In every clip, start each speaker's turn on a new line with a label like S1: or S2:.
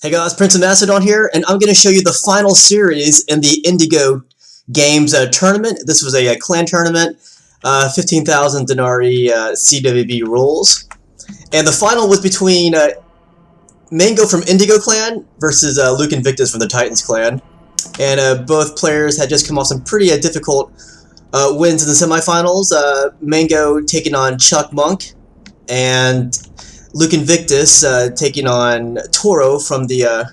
S1: Hey guys, Prince of Macedon here, and I'm going to show you the final series in the Indigo Games tournament. This was a clan tournament, 15,000 denarii CWB rules. And the final was between Mango from Indigo clan versus Luke-Invictus from the Titans clan. And both players had just come off some pretty difficult wins in the semifinals. Mango taking on Chuck Monk, and Luke-Invictus taking on Toro from the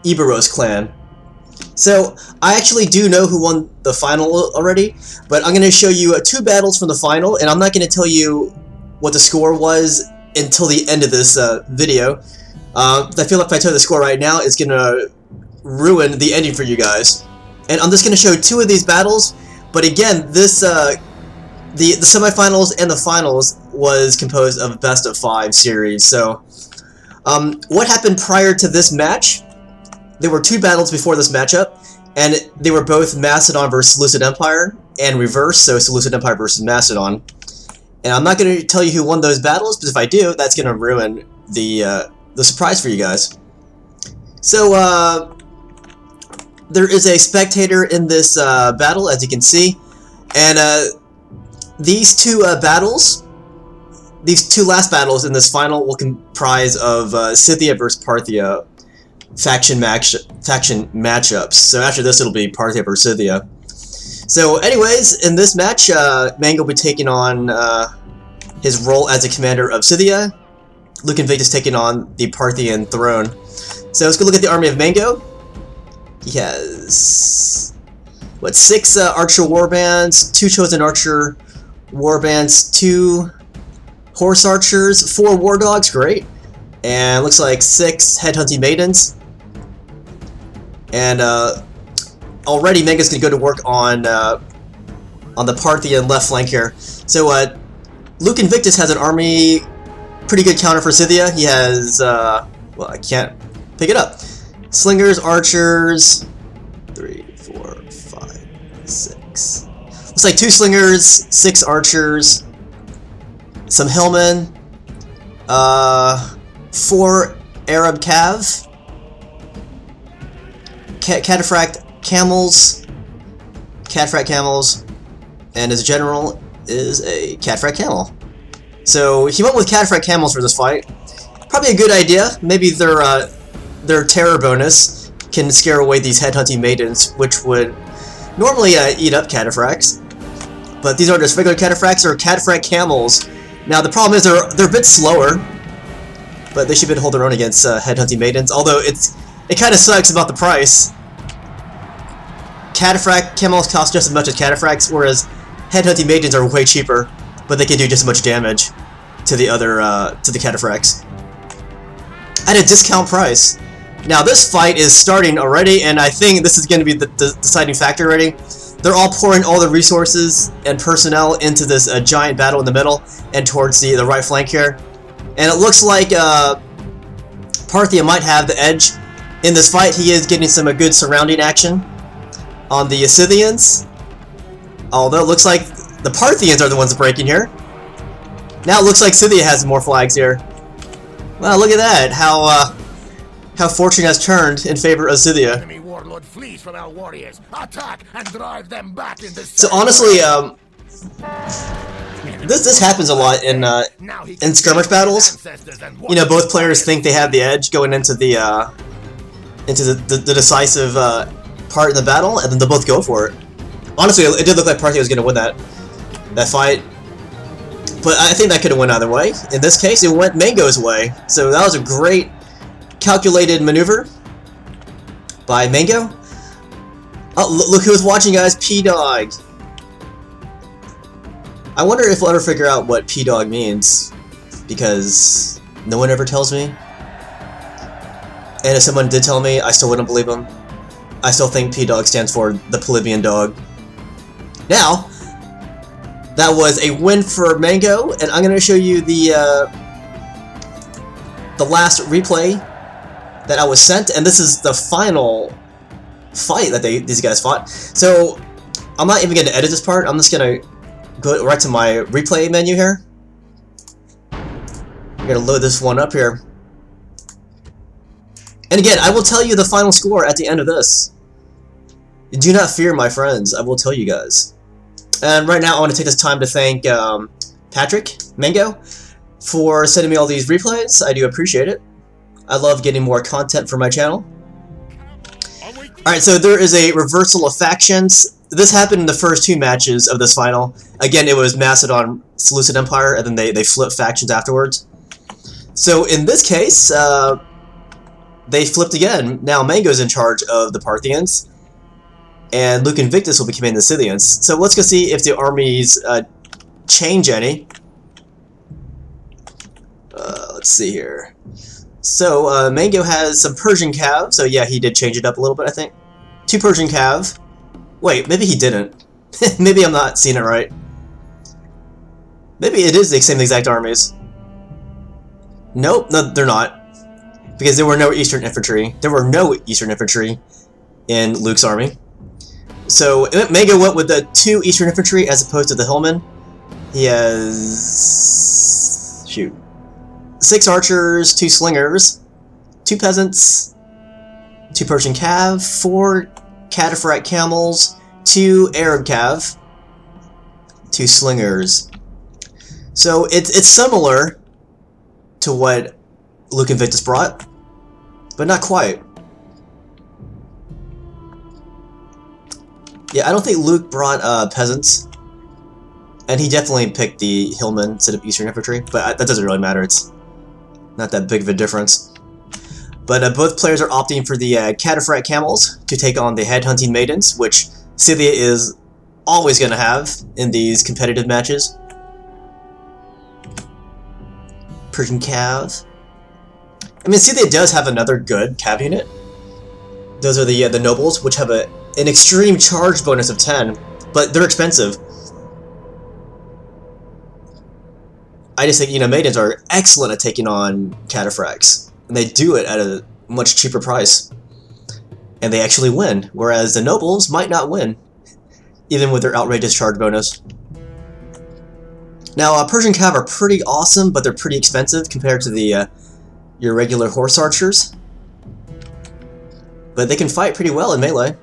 S1: Iberos clan. So I actually do know who won the final already, but I'm going to show you two battles from the final, and I'm not going to tell you what the score was until the end of this video. I feel like if I tell you the score right now, it's going to ruin the ending for you guys. And I'm just going to show two of these battles, but again, this the semifinals and the finals was composed of a best-of-5 series. So, what happened prior to this match? There were two battles before this matchup, and they were both Macedon versus Seleucid Empire, and reverse, so Seleucid Empire versus Macedon. And I'm not going to tell you who won those battles, because if I do, that's going to ruin the surprise for you guys. So, there is a spectator in this battle, as you can see, and these two battles, these two last battles in this final will comprise of Scythia versus Parthia faction matchups. So after this, it'll be Parthia versus Scythia. So anyways, in this match, Mango will be taking on his role as a commander of Scythia. Luke-Invictus taking on the Parthian throne. So let's go look at the army of Mango. He has, what, 6 archer warbands, 2 chosen archer warbands, 2 horse archers, 4 war dogs, great, and looks like 6 headhunting maidens. And already Mango's gonna go to work on the Parthian left flank here. So Luke-Invictus has an army pretty good counter for Scythia. He has well, I can't pick it up. Slingers, archers, 3, 4, 5, 6. Looks like 2 slingers, 6 archers, some hillmen, 4 Arab cav, cataphract camels, and his general is a cataphract camel. So he went with cataphract camels for this fight. Probably a good idea. Maybe their terror bonus can scare away these headhunting maidens, which would normally eat up cataphracts. But these aren't just regular cataphracts, or cataphract camels. Now the problem is they're a bit slower, but they should be able to hold their own against headhunting maidens. Although it kind of sucks about the price. Cataphract camels cost just as much as cataphracts, whereas headhunting maidens are way cheaper, but they can do just as much damage to the other to the cataphracts at a discount price. Now this fight is starting already, and I think this is going to be the deciding factor already. They're all pouring all the resources and personnel into this giant battle in the middle and towards the right flank here. And it looks like Parthia might have the edge in this fight. He is getting some good surrounding action on the Scythians. Although it looks like the Parthians are the ones breaking here. Now it looks like Scythia has more flags here. Well, look at that. How fortune has turned in favor of Scythia.
S2: Flees from our warriors. Attack and drive them back into.
S1: So honestly, this happens a lot in skirmish battles. You know, both players think they have the edge going into the decisive part in the battle, and then they both go for it. Honestly, it did look like Parthia was going to win that fight, but I think that could have went either way. In this case, it went Mango's way. So that was a great calculated maneuver by Mango. Oh, look who was watching, guys. P-Dog. I wonder if we'll ever figure out what P-Dog means, because no one ever tells me. And if someone did tell me, I still wouldn't believe them. I still think P-Dog stands for the Polybian dog. Now, that was a win for Mango, and I'm going to show you the last replay that I was sent, and this is the final fight that these guys fought. So I'm not even going to edit this part. I'm just going to go right to my replay menu here. I'm going to load this one up here. And again, I will tell you the final score at the end of this. Do not fear, my friends. I will tell you guys. And right now, I want to take this time to thank Patrick Mango for sending me all these replays. I do appreciate it. I love getting more content for my channel. Alright, so there is a reversal of factions. This happened in the first 2 matches of this final. Again, it was Macedon, Seleucid Empire, and then they flipped factions afterwards. So in this case, they flipped again. Now Mango's in charge of the Parthians, and Luke-Invictus will be commanding the Scythians. So let's go see if the armies change any. Let's see here. So Mango has some Persian cav, so yeah, he did change it up a little bit, I think. 2 Persian cav. Wait, maybe he didn't. Maybe I'm not seeing it right. Maybe it is the same exact armies. Nope, no, they're not. Because there were no Eastern infantry. There were no Eastern infantry in Luke's army. So Mango went with the 2 Eastern infantry as opposed to the hillmen. He has... shoot. 6 archers, 2 slingers, 2 peasants, 2 Persian cav, 4 cataphract camels, 2 Arab cav, 2 slingers. So it's similar to what Luke-Invictus brought, but not quite. Yeah, I don't think Luke brought peasants, and he definitely picked the hillmen instead of Eastern infantry, but that doesn't really matter. It's not that big of a difference. But both players are opting for the cataphract camels to take on the headhunting maidens, which Scythia is always going to have in these competitive matches. Persian cav. I mean, Scythia does have another good cav unit. Those are the nobles, which have an extreme charge bonus of 10, but they're expensive. I just think, maidens are excellent at taking on cataphracts, and they do it at a much cheaper price. And they actually win, whereas the nobles might not win, even with their outrageous charge bonus. Now, Persian cav are pretty awesome, but they're pretty expensive compared to the your regular horse archers. But they can fight pretty well in melee.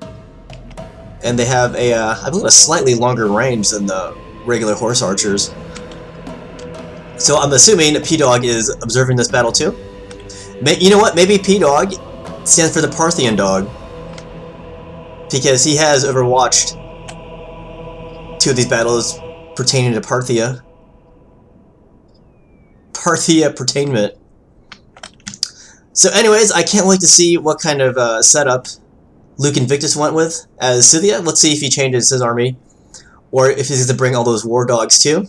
S1: And they have I believe a slightly longer range than the regular horse archers. So I'm assuming P-Dog is observing this battle too. You know what? Maybe P-Dog stands for the Parthian dog, because he has overwatched 2 of these battles pertaining to Parthia. Parthia pertainment. So anyways, I can't wait to see what kind of setup Luke-Invictus went with as Scythia. Let's see if he changes his army, or if he's going to bring all those war dogs too.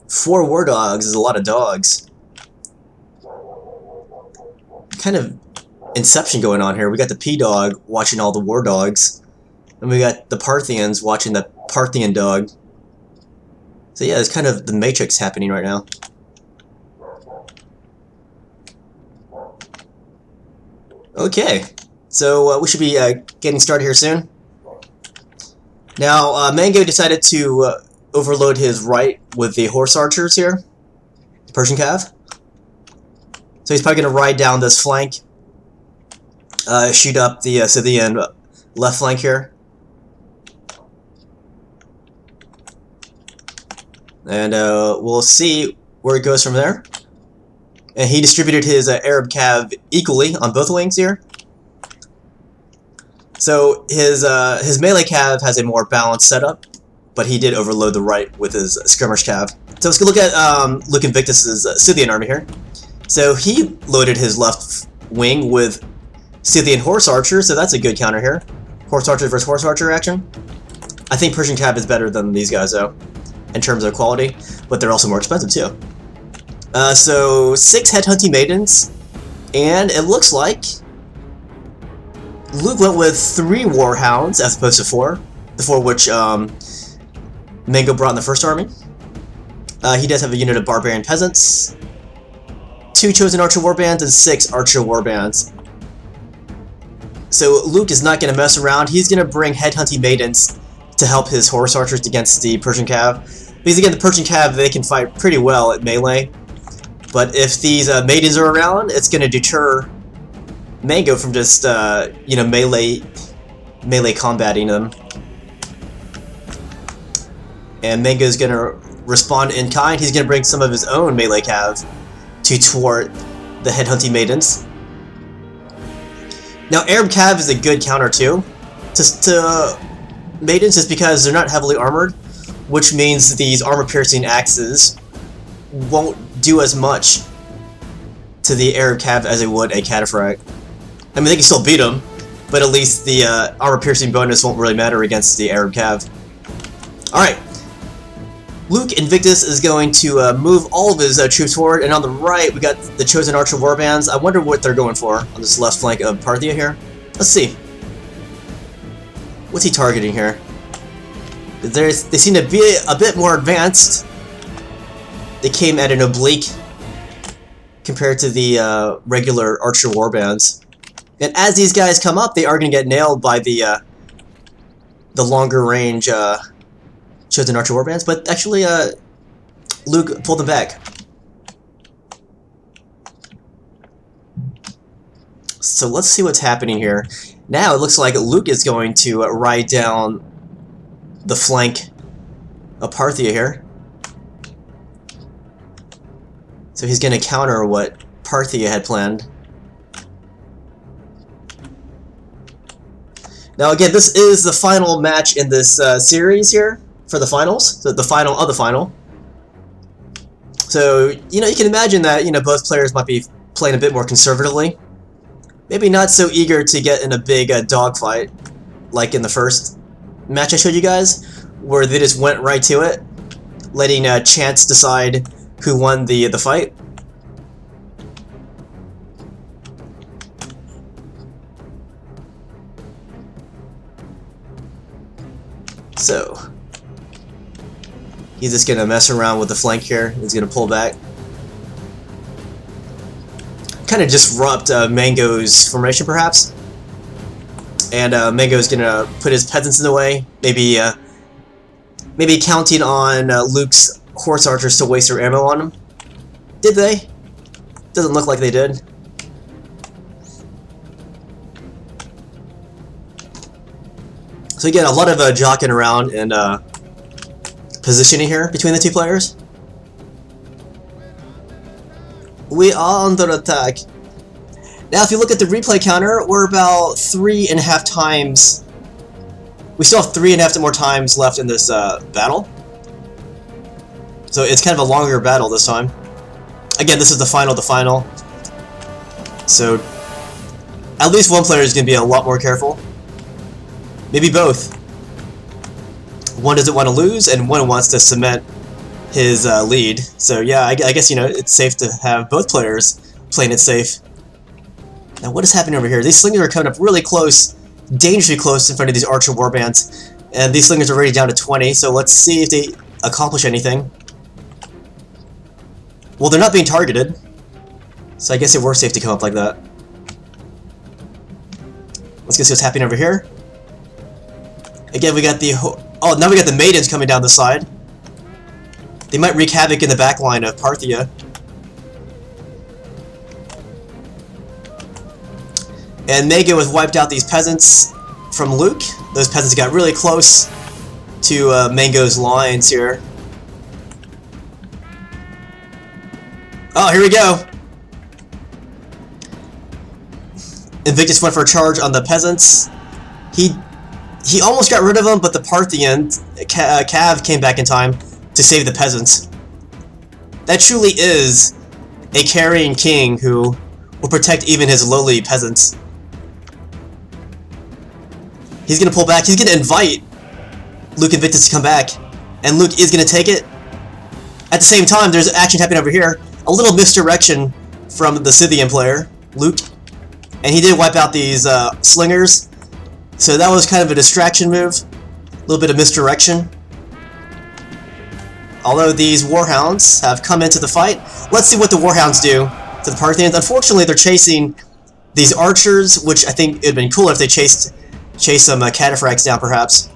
S1: 4 war dogs is a lot of dogs. Kind of Inception going on here. We got the P-Dog watching all the war dogs, and we got the Parthians watching the Parthian dog. So yeah, it's kind of the Matrix happening right now. Okay, so we should be getting started here soon. Now, Mango decided to overload his right with the horse archers here, the Persian cav. So he's probably going to ride down this flank, shoot up the Scythian left flank here. And we'll see where it goes from there. And he distributed his Arab cav equally on both wings here. So his melee cav has a more balanced setup, but he did overload the right with his skirmish cav. So let's go look at Luke-Invictus' Scythian army here. So he loaded his left wing with Scythian horse archer, so that's a good counter here. Horse archer versus horse archer action. I think Persian cav is better than these guys though, in terms of quality, but they're also more expensive too. So 6 headhunting maidens, and it looks like Luke went with 3 warhounds as opposed to 4. The 4 which Mango brought in the first army. He does have a unit of barbarian peasants, 2 chosen archer warbands, and 6 archer warbands. So Luke is not going to mess around. He's going to bring headhunting maidens to help his horse archers against the Persian cav. Because again, the Persian cav, they can fight pretty well at melee. But if these maidens are around, it's going to deter Mango from just, you know, melee combating them. And Mango's gonna respond in kind. He's gonna bring some of his own melee cav to thwart the headhunting maidens. Now, Arab cav is a good counter too to maidens, just because they're not heavily armored, which means these armor-piercing axes won't do as much to the Arab cav as they would a cataphract. I mean, they can still beat them, but at least the armor-piercing bonus won't really matter against the Arab cav. Alright. Luke-Invictus is going to move all of his troops forward, and on the right we got the Chosen Archer Warbands. I wonder what they're going for on this left flank of Parthia here. Let's see. What's he targeting here? They seem to be a bit more advanced. They came at an oblique compared to the regular Archer Warbands. And as these guys come up, they are going to get nailed by the longer range Chosen Archer Warbands. But actually, Luke pulled them back. So let's see what's happening here. Now it looks like Luke is going to ride down the flank of Parthia here. So he's going to counter what Parthia had planned. Now again, this is the final match in this series here for the finals, so the final of the final. So, you know, you can imagine that, you know, both players might be playing a bit more conservatively. Maybe not so eager to get in a big dogfight like in the first match I showed you guys, where they just went right to it, letting chance decide who won the fight. So he's just gonna mess around with the flank here. He's gonna pull back, kind of disrupt Mango's formation, perhaps. And Mango's gonna put his peasants in the way. Maybe counting on Luke's horse archers to waste their ammo on him. Did they? Doesn't look like they did. So again, a lot of jockeying around and positioning here between the two players. We are under attack. Now, if you look at the replay counter, we're about 3.5 times. We still have 3.5 more times left in this battle. So it's kind of a longer battle this time. Again, this is the final. So at least one player is going to be a lot more careful. Maybe both. One doesn't want to lose, and one wants to cement his lead. So yeah, I guess, you know, it's safe to have both players playing it safe. Now, what is happening over here? These slingers are coming up really close, dangerously close in front of these Archer Warbands, and these slingers are already down to 20. So let's see if they accomplish anything. Well, they're not being targeted, so I guess it works safe to come up like that. Let's see what's happening over here. Again, we got the... Oh, now we got the maidens coming down the side. They might wreak havoc in the back line of Parthia. And Mango has wiped out these peasants from Luke. Those peasants got really close to Mango's lines here. Oh, here we go. Invictus went for a charge on the peasants. He almost got rid of them, but the Parthian Cav came back in time to save the peasants. That truly is a carrying king who will protect even his lowly peasants. He's going to pull back. He's going to invite Luke-Invictus to come back, and Luke is going to take it. At the same time, there's action happening over here. A little misdirection from the Scythian player, Luke, and he did wipe out these slingers. So that was kind of a distraction move, a little bit of misdirection. Although these Warhounds have come into the fight, let's see what the Warhounds do to the Parthians. Unfortunately, they're chasing these archers, which I think it would have been cooler if they chased some cataphracts down, perhaps.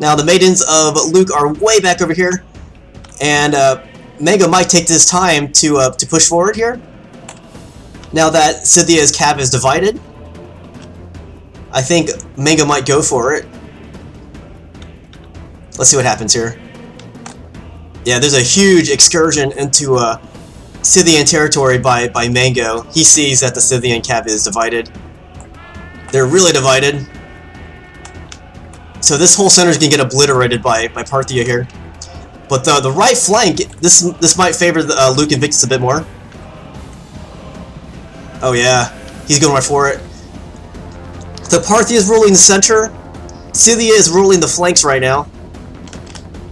S1: Now the maidens of Luke are way back over here, and Mango might take this time to push forward here. Now that Scythia's cav is divided, I think Mango might go for it. Let's see what happens here. Yeah, there's a huge excursion into Scythian territory by Mango. He sees that the Scythian cav is divided. They're really divided. So this whole center is going to get obliterated by Parthia here. But the right flank, this might favor the, Luke-Invictus a bit more. Oh yeah, he's going right for it. So Parthia is ruling the center. Scythia is ruling the flanks right now.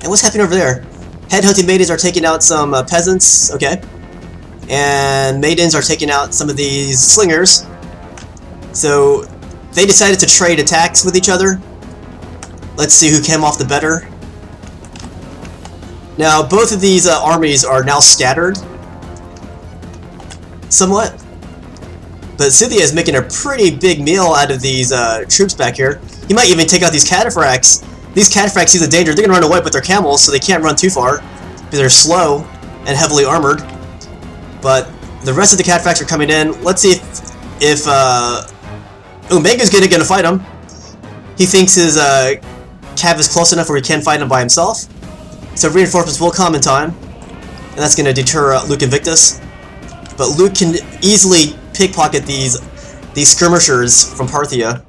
S1: And what's happening over there? Headhunting maidens are taking out some peasants. Okay. And maidens are taking out some of these slingers. So they decided to trade attacks with each other. Let's see who came off the better. Now, both of these armies are now scattered. Somewhat. But Scythia is making a pretty big meal out of these troops back here. He might even take out these cataphracts. These cataphracts see the danger. They're going to run away with their camels, so they can't run too far. Because they're slow and heavily armored. But the rest of the cataphracts are coming in. Let's see if oh, Mango's going to fight him. He thinks his cav is close enough where he can fight him by himself. So reinforcements will come in time. And that's going to deter Luke-Invictus. But Luke can easily pickpocket these skirmishers from Parthia.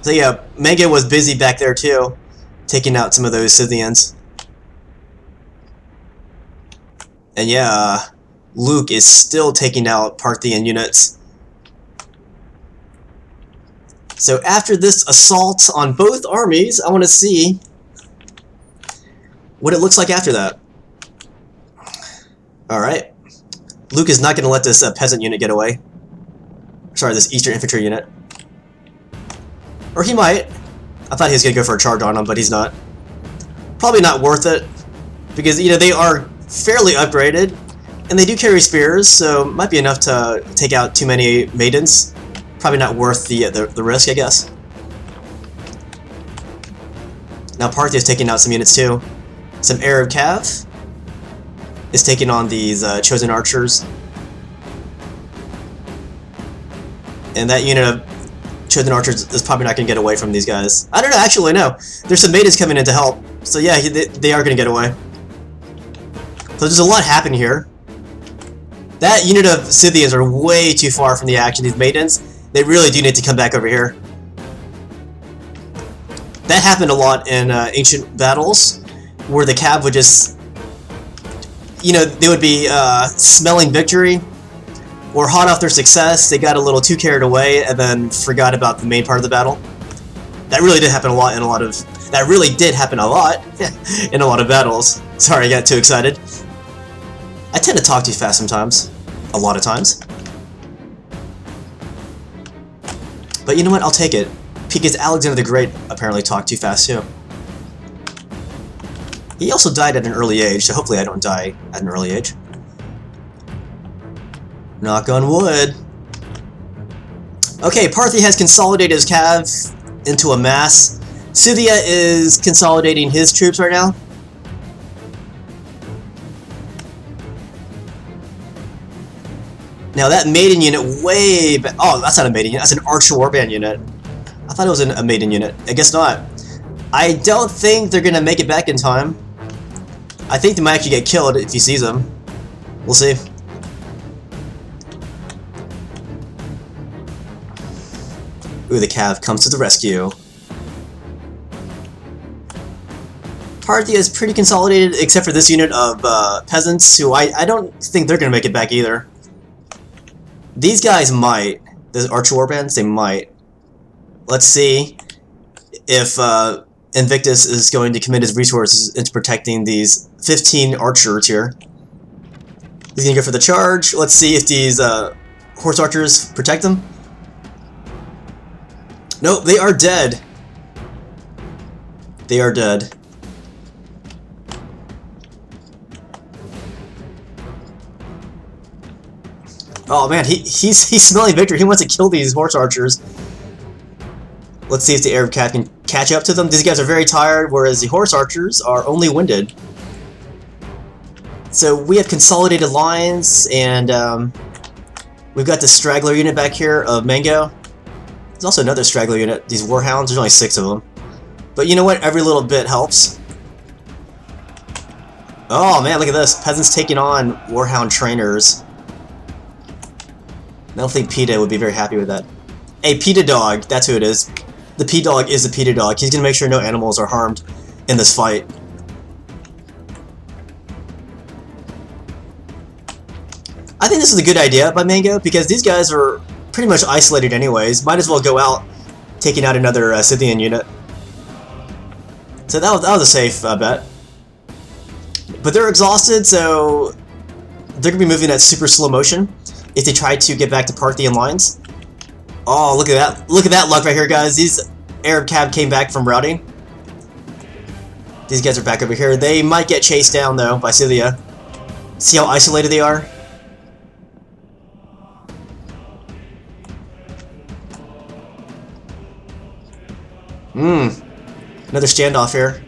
S1: So yeah, Mango was busy back there too, taking out some of those Scythians. And yeah, Luke is still taking out Parthian units. So after this assault on both armies, I want to see what it looks like after that. Alright. Luke is not going to let this peasant unit get away. Sorry, this Eastern infantry unit. Or he might. I thought he was going to go for a charge on him, but he's not. Probably not worth it. Because, you know, they are fairly upgraded. And they do carry spears, so might be enough to take out too many maidens. Probably not worth the risk, I guess. Now Parthia is taking out some units too. Some Arab cav is taking on these chosen archers. And that unit of chosen archers is probably not going to get away from these guys. I don't know, actually, no. There's some maidens coming in to help. So yeah, they are going to get away. So there's a lot happening here. That unit of Scythians are way too far from the action. These maidens, they really do need to come back over here. That happened a lot in ancient battles, where the cav would just, you know, they would be smelling victory, or hot off their success. They got a little too carried away and then forgot about the main part of the battle. That really did happen a lot in a lot of. That really did happen a lot in a lot of battles. Sorry, I got too excited. I tend to talk too fast sometimes, a lot of times. But you know what? I'll take it. Because Alexander the Great apparently talked too fast too. He also died at an early age, so hopefully I don't die at an early age. Knock on wood. Okay, Parthia has consolidated his cav into a mass. Scythia is consolidating his troops right now. Now that maiden unit way back. Oh, that's not a maiden unit. That's an archer warband unit. I thought it was a maiden unit. I guess not. I don't think they're gonna make it back in time. I think they might actually get killed if he sees them. We'll see. Ooh, the cav comes to the rescue. Parthia is pretty consolidated, except for this unit of peasants, who I don't think they're gonna make it back either. These guys might. The archer warbands, they might. Let's see if Invictus is going to commit his resources into protecting these 15 archers here. He's going to go for the charge. Let's see if these horse archers protect them. Nope, they are dead. They are dead. Oh man, he's smelling victory. He wants to kill these horse archers. Let's see if the Arab cat can catch up to them. These guys are very tired, whereas the horse archers are only winded. So we have consolidated lines, and we've got the straggler unit back here of Mango. There's also another straggler unit, these warhounds, there's only 6 of them. But you know what, every little bit helps. Oh man, look at this, peasants taking on warhound trainers. I don't think PETA would be very happy with that. Hey, PETA dog, that's who it is. The P-Dog is the PETA dog. He's gonna make sure no animals are harmed in this fight. I think this is a good idea by Mango, because these guys are pretty much isolated anyways. Might as well go out taking out another Scythian unit. So that was a safe bet. But they're exhausted, so they're going to be moving at super slow motion if they try to get back to Parthian lines. Oh, look at that. Look at that luck right here, guys. These Arab cab came back from routing. These guys are back over here. They might get chased down, though, by Scythia. See how isolated they are? Another standoff here.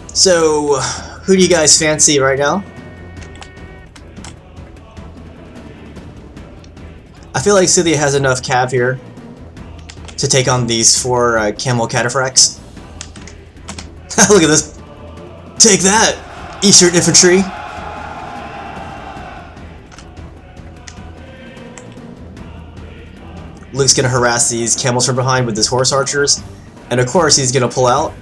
S1: So, who do you guys fancy right now? I feel like Scythia has enough cav here to take on these 4 camel cataphracts. Look at this. Take that, Eastern Infantry. Luke's gonna harass these camels from behind with his horse archers, and of course he's gonna pull out.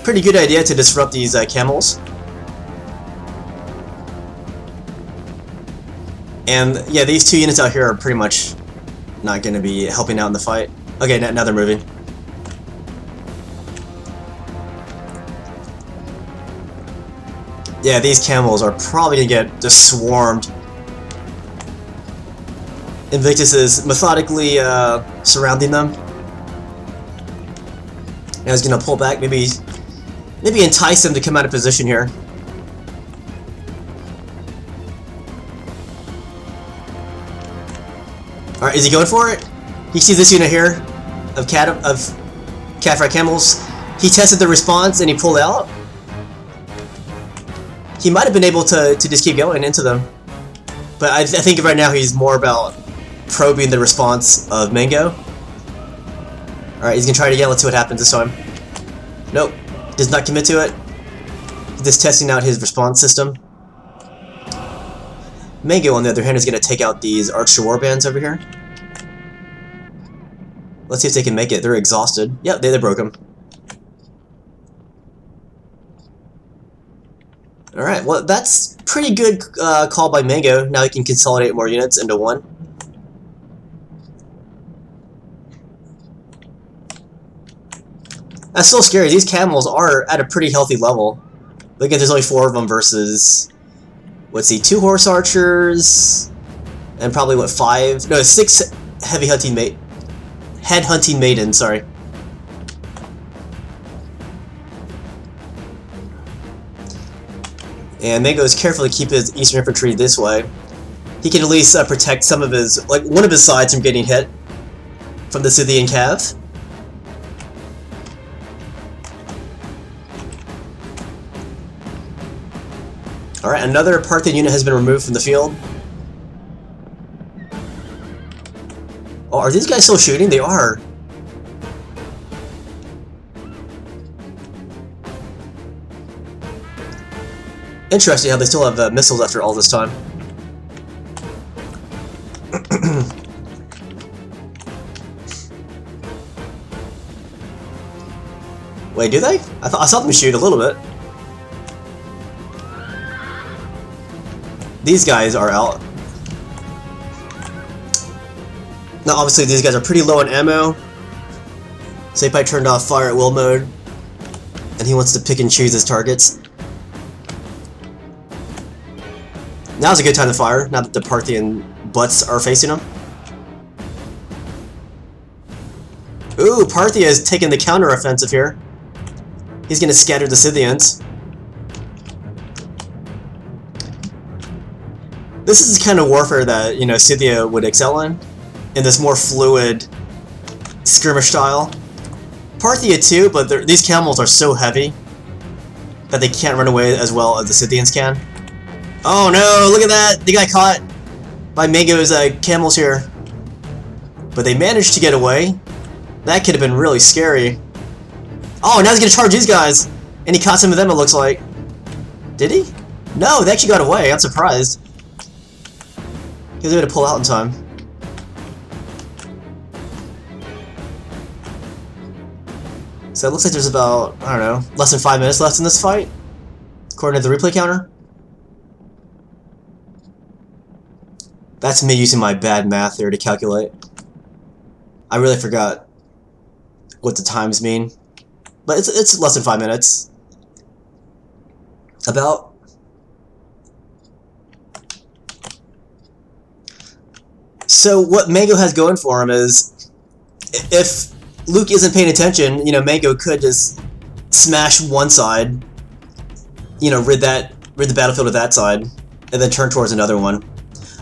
S1: Pretty good idea to disrupt these camels. And yeah, these 2 units out here are pretty much not gonna be helping out in the fight. Okay, now they're moving. Yeah, these camels are probably gonna get just swarmed. Invictus is methodically surrounding them. Now he's gonna pull back, maybe entice them to come out of position here. Alright, is he going for it? You see this unit here of cataphracts camels. He tested the response and he pulled out. He might have been able to just keep going into them. But I think right now he's more about probing the response of Mango. Alright, he's gonna try it again. Let's see what happens this time. Nope. Does not commit to it. He's just testing out his response system. Mango, on the other hand, is gonna take out these archer warbands over here. Let's see if they can make it. They're exhausted. Yep, they broke them. Alright, well, that's pretty good call by Mango. Now he can consolidate more units into one. That's still scary. These camels are at a pretty healthy level. Look at, there's only 4 of them versus, let's see, 2 horse archers, and probably, what, 5? No, 6 heavy hunting head hunting maidens, sorry. And Mango is careful to keep his Eastern Infantry this way. He can at least protect some of his, like, one of his sides from getting hit from the Scythian cav. Alright, another Parthian unit has been removed from the field. Oh, are these guys still shooting? They are. Interesting how they still have missiles after all this time. Wait, do they? I saw them shoot a little bit. These guys are out. Now, obviously, these guys are pretty low on ammo. So he probably turned off fire at will mode. And he wants to pick and choose his targets. Now's a good time to fire, now that the Parthian butts are facing him. Ooh, Parthia is taking the counter-offensive here. He's gonna scatter the Scythians. This is the kind of warfare that, you know, Scythia would excel in this more fluid skirmish style. Parthia too, but these camels are so heavy that they can't run away as well as the Scythians can. Oh no, look at that! They got caught by Mango's camels here. But they managed to get away. That could have been really scary. Oh, now he's gonna charge these guys! And he caught some of them, it looks like. Did he? No, they actually got away. I'm surprised. He was able to pull out in time. So it looks like there's about, I don't know, less than 5 minutes left in this fight, according to the replay counter. That's me using my bad math there to calculate. I really forgot what the times mean, but it's less than 5 minutes. About. So what Mango has going for him is, if Luke isn't paying attention, you know, Mango could just smash one side, you know, rid the battlefield of that side, and then turn towards another one.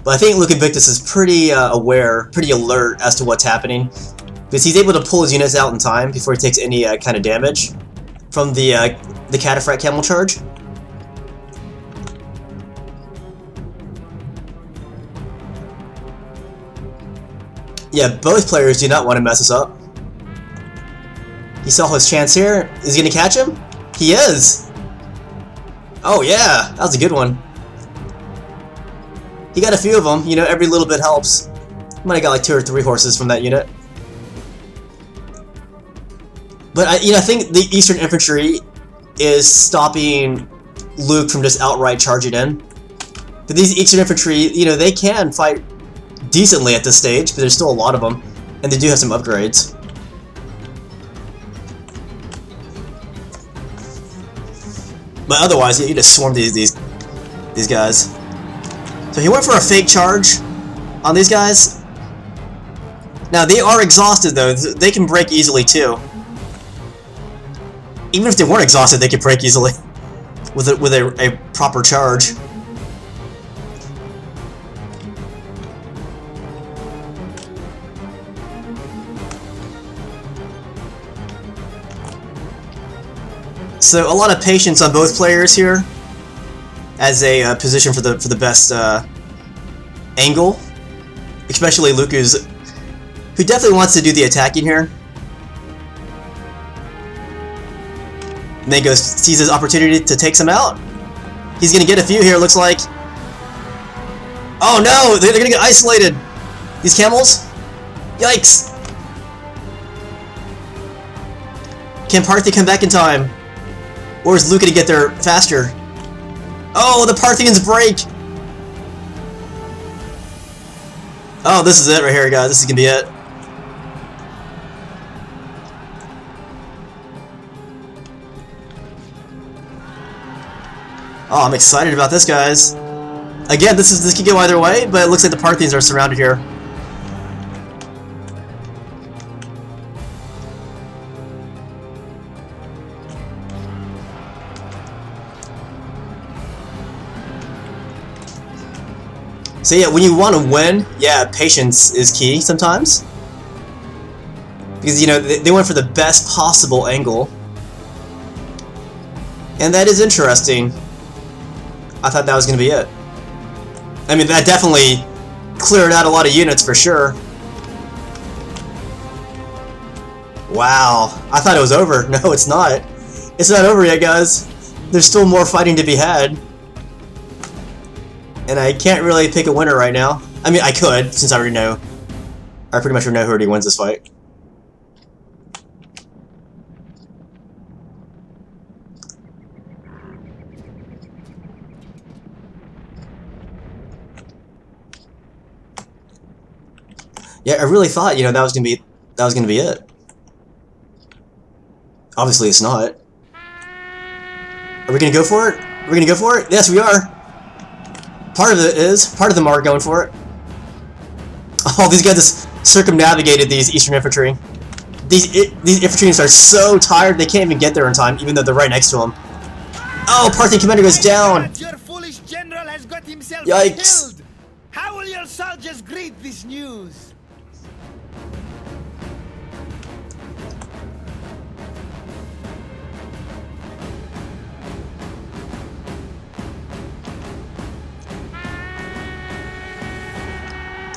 S1: But I think Luke-Invictus is pretty aware, pretty alert as to what's happening, because he's able to pull his units out in time before he takes any kind of damage from the Cataphract Camel Charge. Yeah, both players do not want to mess us up. He saw his chance here. Is he going to catch him? He is! Oh yeah, that was a good one. He got a few of them, you know, every little bit helps. Might have got like 2 or 3 horses from that unit. But I think the Eastern Infantry is stopping Luke from just outright charging in. But these Eastern Infantry, you know, they can fight decently at this stage, but there's still a lot of them, and they do have some upgrades. But otherwise, you just swarm these guys. So he went for a fake charge on these guys. Now they are exhausted though; they can break easily too. Even if they weren't exhausted, they could break easily with a proper charge. So a lot of patience on both players here, as a position for the best angle, especially Luke, who definitely wants to do the attacking here. Mango sees his opportunity to take some out. He's gonna get a few here, looks like. Oh no, they're gonna get isolated. These camels. Yikes! Can Parthia come back in time? Or is Luke gonna get there faster? Oh, the Parthians break! Oh, this is it right here, guys. This is gonna be it. Oh, I'm excited about this, guys. Again, this could go either way, but it looks like the Parthians are surrounded here. So yeah, when you want to win, yeah, patience is key sometimes. Because, you know, they went for the best possible angle. And that is interesting. I thought that was going to be it. I mean, that definitely cleared out a lot of units for sure. Wow, I thought it was over. No, it's not. It's not over yet, guys. There's still more fighting to be had. And I can't really pick a winner right now. I mean, I could, since I already know. I pretty much know who already wins this fight. Yeah, I really thought, you know, that was gonna be it. Obviously, it's not. Are we gonna go for it? Are we gonna go for it? Yes, we are. Part of it is. Part of them are going for it. Oh, these guys just circumnavigated these Eastern Infantry. These infantrymen are so tired they can't even get there in time, even though they're right next to them. Oh, Parthian commander goes down.
S2: Your foolish general has got himself
S1: Yikes.
S2: killed. How will your soldiers greet this news?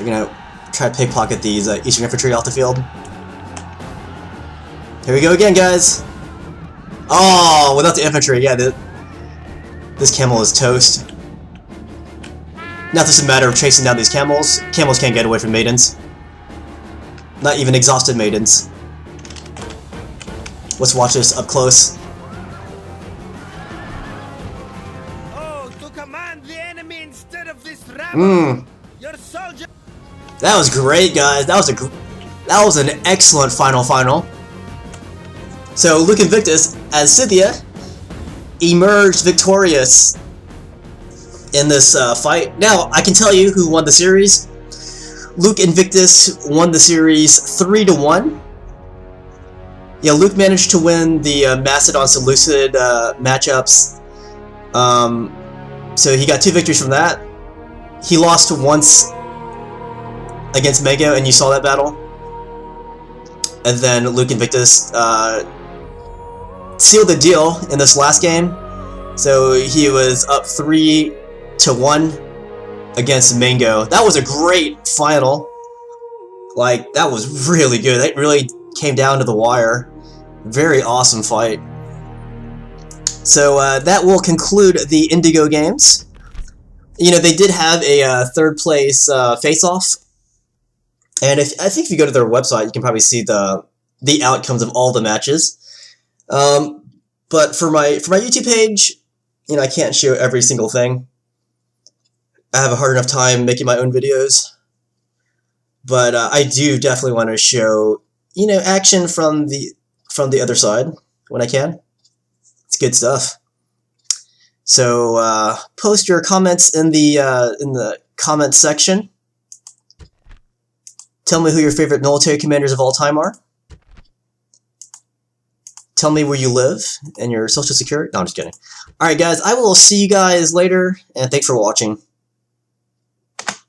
S1: We're gonna try to pickpocket these Eastern infantry off the field. Here we go again, guys. Oh, without the infantry, yeah, this camel is toast. Now it's just a matter of chasing down these camels. Camels can't get away from maidens. Not even exhausted maidens. Let's watch this up close.
S3: Oh, to command the enemy instead of this rabble. Your soldier.
S1: That was great, guys. That was an excellent final. So Luke-Invictus as Scythia emerged victorious in this fight. Now I can tell you who won the series. Luke-Invictus won the series 3-1. Yeah, Luke managed to win the Macedon Seleucid matchups. So he got 2 victories from that. He lost once against Mago, and you saw that battle. And then Luke-Invictus sealed the deal in this last game. So he was up 3-1 against Mango. That was a great final. Like, that was really good. That really came down to the wire. Very awesome fight. So that will conclude the Indigo Games. You know, they did have a third place face-off. And I think if you go to their website, you can probably see the outcomes of all the matches. But for my YouTube page, you know, I can't show every single thing. I have a hard enough time making my own videos. But I do definitely want to show, you know, action from the other side when I can. It's good stuff. So post your comments in the comments section. Tell me who your favorite military commanders of all time are. Tell me where you live and your social security. No, I'm just kidding. Alright guys, I will see you guys later, and thanks for watching.